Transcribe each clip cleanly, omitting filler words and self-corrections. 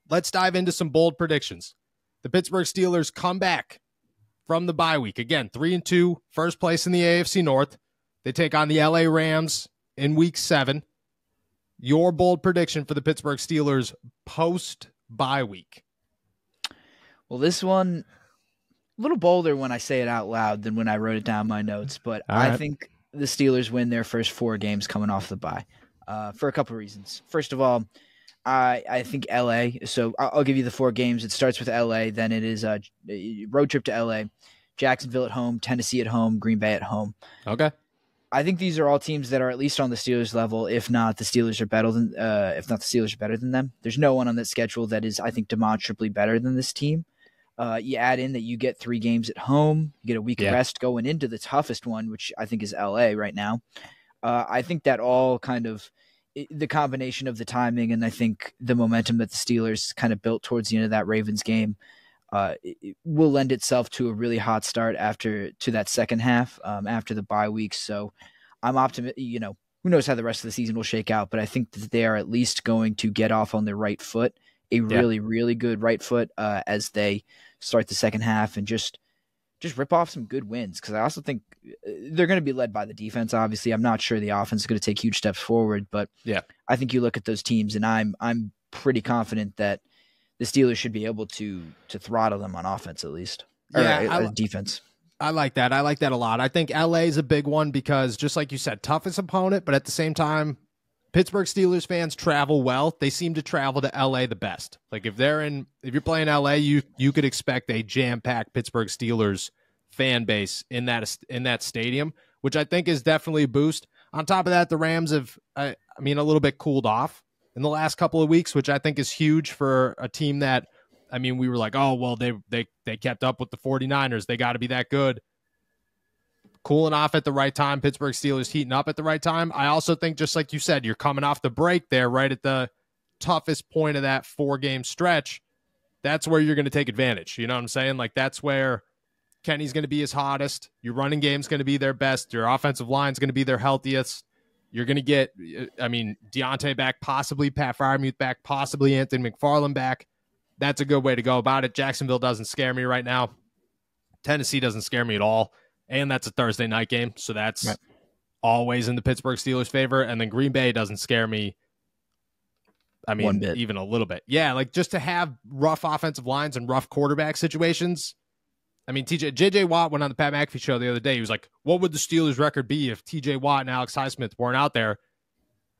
let's dive into some bold predictions. The Pittsburgh Steelers come back from the bye week. Again, 3-2, first place in the AFC North. They take on the LA Rams in week 7. Your bold prediction for the Pittsburgh Steelers post-bye week. Well, this one, a little bolder when I say it out loud than when I wrote it down in my notes, but I think the Steelers win their first 4 games coming off the bye for a couple of reasons. First of all, I think LA, so I'll give you the 4 games. It starts with LA, then it is a road trip to LA, Jacksonville at home, Tennessee at home, Green Bay at home. Okay. I think these are all teams that are at least on the Steelers level. If not, the Steelers are better than. If not, the Steelers are better than them. There's no one on that schedule that is, I think, demonstrably better than this team. You add in that you get 3 games at home, you get a week of rest going into the toughest one, which I think is LA right now. I think that all kind of the combination of the timing and I think the momentum that the Steelers kind of built towards the end of that Ravens game it will lend itself to a really hot start to that second half after the bye week. So I'm optimistic. Who knows how the rest of the season will shake out, but I think that they are at least going to get off on their right foot, a really, really good right foot as they start the second half and just rip off some good wins. Because I also think they're going to be led by the defense. Obviously, I'm not sure the offense is going to take huge steps forward, but I think you look at those teams, and I'm pretty confident that the Steelers should be able to throttle them on offense at least, or defense. I like that. I like that a lot. I think LA is a big one because, just like you said, toughest opponent, but at the same time, Pittsburgh Steelers fans travel well. They seem to travel to LA the best. Like if you're playing LA, you could expect a jam-packed Pittsburgh Steelers fan base in that stadium, which I think is definitely a boost. On top of that, the Rams have, a little bit cooled off in the last couple of weeks, which I think is huge for a team that, we were like, oh, well, they kept up with the 49ers. They got to be that good. Cooling off at the right time. Pittsburgh Steelers heating up at the right time. I also think, just like you said, you're coming off the break there right at the toughest point of that 4-game stretch. That's where you're going to take advantage. You know what I'm saying? Like, that's where Kenny's going to be his hottest. Your running game's going to be their best. Your offensive line's going to be their healthiest. You're going to get, Deontay back, possibly Pat Freiermuth back, possibly Anthony McFarland back. That's a good way to go about it. Jacksonville doesn't scare me right now. Tennessee doesn't scare me at all. And that's a Thursday night game, so that's always in the Pittsburgh Steelers' favor. And then Green Bay doesn't scare me, one bit. Even a little bit. Yeah, like just to have rough offensive lines and rough quarterback situations. J.J. Watt went on the Pat McAfee show the other day. He was like, what would the Steelers' record be if T.J. Watt and Alex Highsmith weren't out there?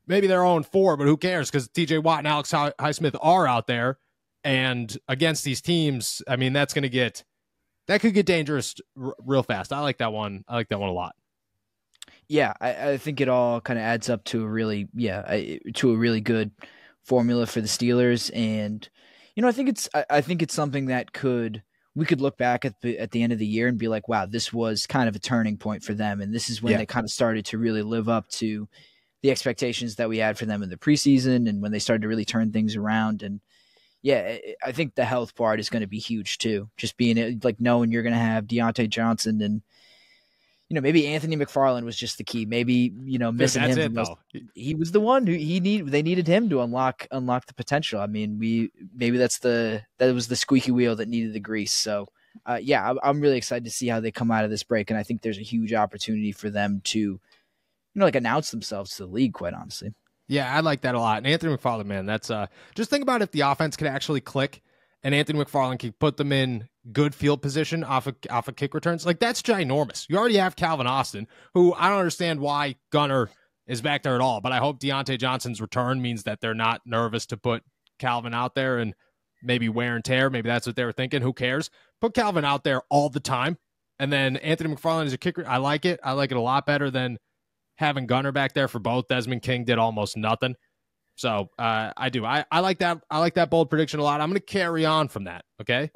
Maybe they're 0-4, but who cares? Because T.J. Watt and Alex Highsmith are out there. And against these teams, that could get dangerous real fast. I like that one. I like that one a lot. Yeah, I think it all kind of adds up to a really good formula for the Steelers. And, I think it's something that we could look back at the end of the year and be like, wow, this was kind of a turning point for them. And this is when they kind of started to really live up to the expectations that we had for them in the preseason and when they started to really turn things around. And yeah, I think the health part is going to be huge too. Just being like knowing you're going to have Deontay Johnson and, maybe Anthony McFarland was just the key. Maybe, missing him. He was the one who they needed him to unlock the potential. Maybe that was the squeaky wheel that needed the grease. So I'm really excited to see how they come out of this break. And I think there's a huge opportunity for them to, announce themselves to the league, quite honestly. Yeah, I like that a lot. And Anthony McFarland, man, that's just think about if the offense could actually click and Anthony McFarland could put them in good field position off of kick returns. Like, that's ginormous. You already have Calvin Austin, who I don't understand why Gunner is back there at all, but I hope Deontay Johnson's return means that they're not nervous to put Calvin out there and maybe wear and tear. Maybe that's what they were thinking. Who cares? Put Calvin out there all the time. And then Anthony McFarland is a kicker. I like it. I like it a lot better than having Gunner back there for both. Desmond King did almost nothing. So I do. I like that. I like that bold prediction a lot. I'm going to carry on from that. Okay.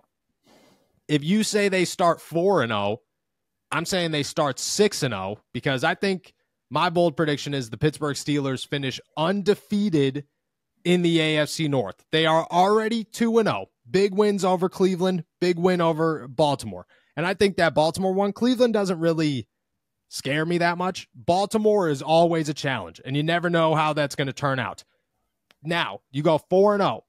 If you say they start 4-0, I'm saying they start 6-0 because I think my bold prediction is the Pittsburgh Steelers finish undefeated in the AFC North. They are already 2-0. Big wins over Cleveland, big win over Baltimore. And I think that Baltimore one, Cleveland doesn't really scare me that much. Baltimore is always a challenge, and you never know how that's going to turn out. Now, you go 4-0.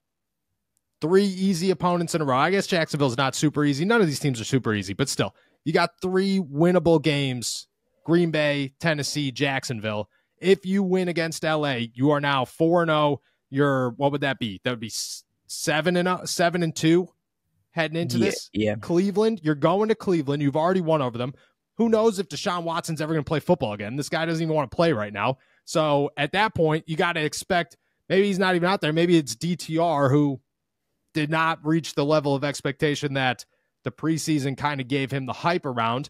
3 easy opponents in a row. I guess Jacksonville's not super easy. None of these teams are super easy, but still, you got 3 winnable games: Green Bay, Tennessee, Jacksonville. If you win against LA, you are now 4-0. You're, what would that be? That would be 7-2 heading into this. Yeah. Cleveland, you're going to Cleveland. You've already won over them. Who knows if Deshaun Watson's ever going to play football again? This guy doesn't even want to play right now. So at that point, you got to expect, maybe he's not even out there. Maybe it's DTR, who did not reach the level of expectation that the preseason kind of gave him the hype around.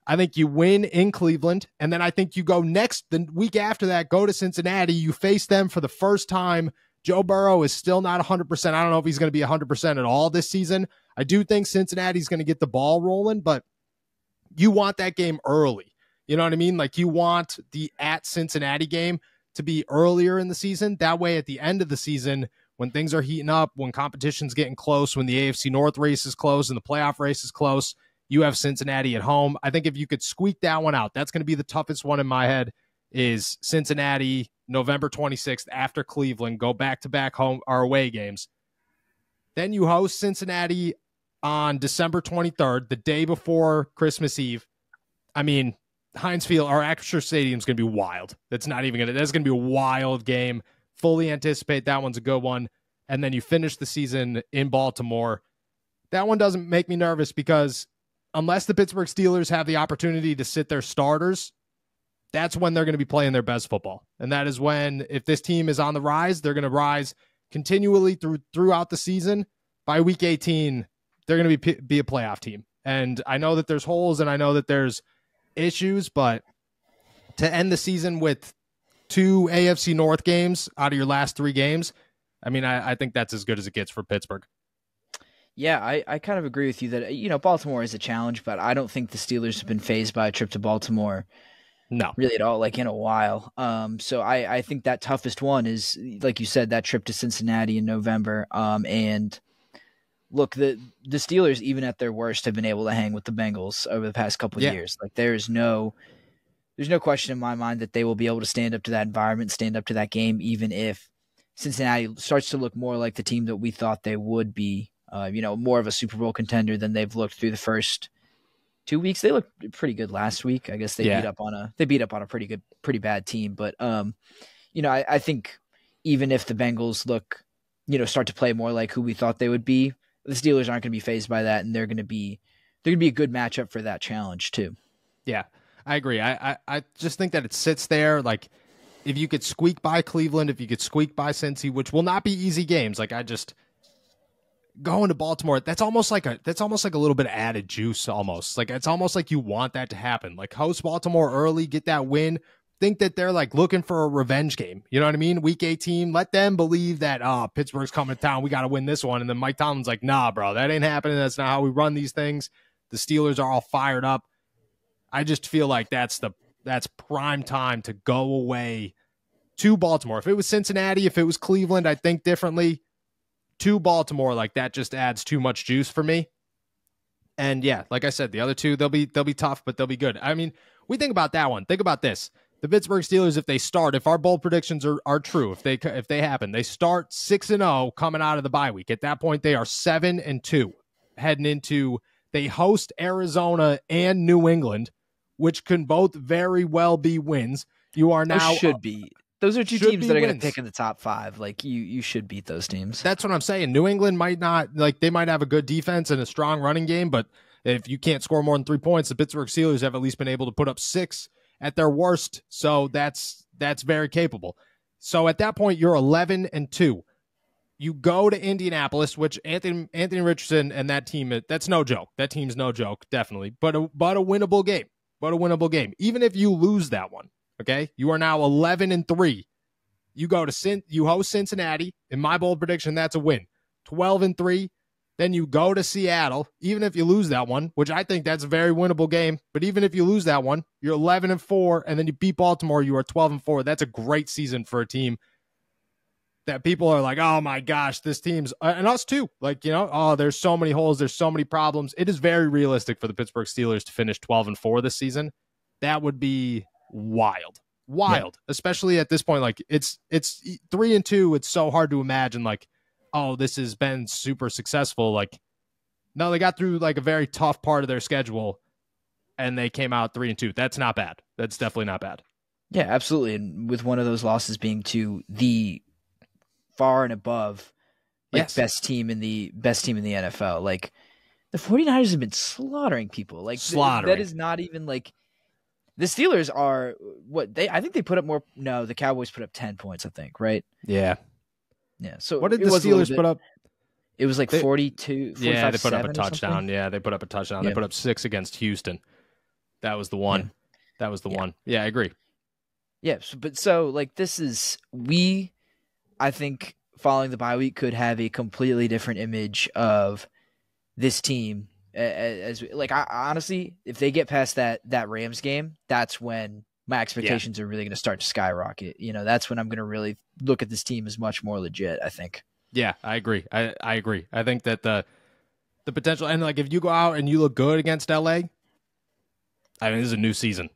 I think you win in Cleveland, and then I think you go the week after that, go to Cincinnati. You face them for the first time. Joe Burrow is still not 100%. I don't know if he's going to be 100% at all this season. I do think Cincinnati's going to get the ball rolling, but you want that game early. You know what I mean? Like, you want the at Cincinnati game to be earlier in the season. That way, at the end of the season, when things are heating up, when competition's getting close, when the AFC North race is close and the playoff race is close, you have Cincinnati at home. I think if you could squeak that one out, that's going to be the toughest one in my head, is Cincinnati, November 26th after Cleveland, go back-to-back home or away games. Then you host Cincinnati on December 23rd, the day before Christmas Eve. I mean, Heinz Field, our Acrisure Stadium, is going to be wild. That's going to be a wild game. Fully anticipate that one's a good one. And then you finish the season in Baltimore. That one doesn't make me nervous because unless the Pittsburgh Steelers have the opportunity to sit their starters, that's when they're going to be playing their best football. And that is when, if this team is on the rise, they're going to rise continually throughout the season. By week 18, they're going to be a playoff team. And I know that there's holes and I know that there's issues, but to end the season with 2 AFC North games out of your last 3 games, I mean, I think that's as good as it gets for Pittsburgh. Yeah, I kind of agree with you that, Baltimore is a challenge, but I don't think the Steelers have been fazed by a trip to Baltimore. No. Really at all, like in a while. So I think that toughest one is, like you said, that trip to Cincinnati in November. And look, the Steelers, even at their worst, have been able to hang with the Bengals over the past couple of years. Like, there's no question in my mind that they will be able to stand up to that environment, stand up to that game, even if Cincinnati starts to look more like the team that we thought they would be, more of a Super Bowl contender than they've looked through the first 2 weeks. They looked pretty good last week. I guess they beat up on a pretty bad team. But I think even if the Bengals start to play more like who we thought they would be, the Steelers aren't going to be fazed by that, and they're going to be a good matchup for that challenge too. Yeah, I agree. I just think that it sits there. Like, if you could squeak by Cleveland, if you could squeak by Cincy, which will not be easy games. Like, going to Baltimore, that's almost like a little bit of added juice almost. Like, it's almost like you want that to happen. Like, host Baltimore early, get that win. Think that they're like looking for a revenge game. You know what I mean? Week 18, let them believe that, Pittsburgh's coming to town. We got to win this one. And then Mike Tomlin's like, nah, bro, that ain't happening. That's not how we run these things. The Steelers are all fired up. I just feel like that's prime time to go away to Baltimore. If it was Cincinnati, if it was Cleveland, I'd think differently. To Baltimore, like, that just adds too much juice for me. And yeah, like I said, the other 2, they'll be tough, but they'll be good. I mean, we think about that one. Think about this. The Pittsburgh Steelers, if our bold predictions are true, if they happen, they start 6-0 coming out of the bye week. At that point, they are 7-2 heading into, they host Arizona and New England, which can both very well be wins. You are now should be. Those are 2 teams that are going to pick in the top 5. Like, you should beat those teams. That's what I'm saying. New England might not, like, they might have a good defense and a strong running game, but if you can't score more than 3 points, the Pittsburgh Steelers have at least been able to put up 6 at their worst. So that's very capable. So at that point, you're 11-2. You go to Indianapolis, which Anthony Richardson and that team, that's no joke. That team's no joke, definitely. But a winnable game. Even if you lose that one. Okay, you are now 11-3. You host Cincinnati. In my bold prediction, that's a win. 12-3. Then you go to Seattle. Even if you lose that one, which I think that's a very winnable game, but even if you lose that one, you're 11-4, and then you beat Baltimore. You are 12-4. That's a great season for a team that people are like, oh my gosh, this team's and us too. Like, there's so many holes, there's so many problems. It is very realistic for the Pittsburgh Steelers to finish 12-4 this season. That would be wild, yeah. Especially at this point. Like, it's 3-2. It's so hard to imagine like oh, this has been super successful. Like, no, they got through like a very tough part of their schedule and they came out 3-2. That's not bad. That's definitely not bad. Yeah, absolutely. And with one of those losses being to the far and above like best team in the NFL. Like the 49ers have been slaughtering people. Like that is not even like the Steelers are what I think they put up more. No, the Cowboys put up 10 points, I think, right? Yeah. Yeah. So what did the Steelers put up? It was like 42. Yeah, they put up a touchdown. Yeah, they put up a touchdown. Yeah. They put up 6 against Houston. That was the one. Yeah. That was the one. Yeah, I agree. Yeah, so like this is I think following the bye week could have a completely different image of this team. As like I honestly, if they get past that Rams game, that's when my expectations are really going to start to skyrocket. You know, that's when I'm going to really look at this team as much more legit, I think. Yeah, I agree. I agree. I think that the potential, and like if you go out and you look good against LA, I mean, this is a new season.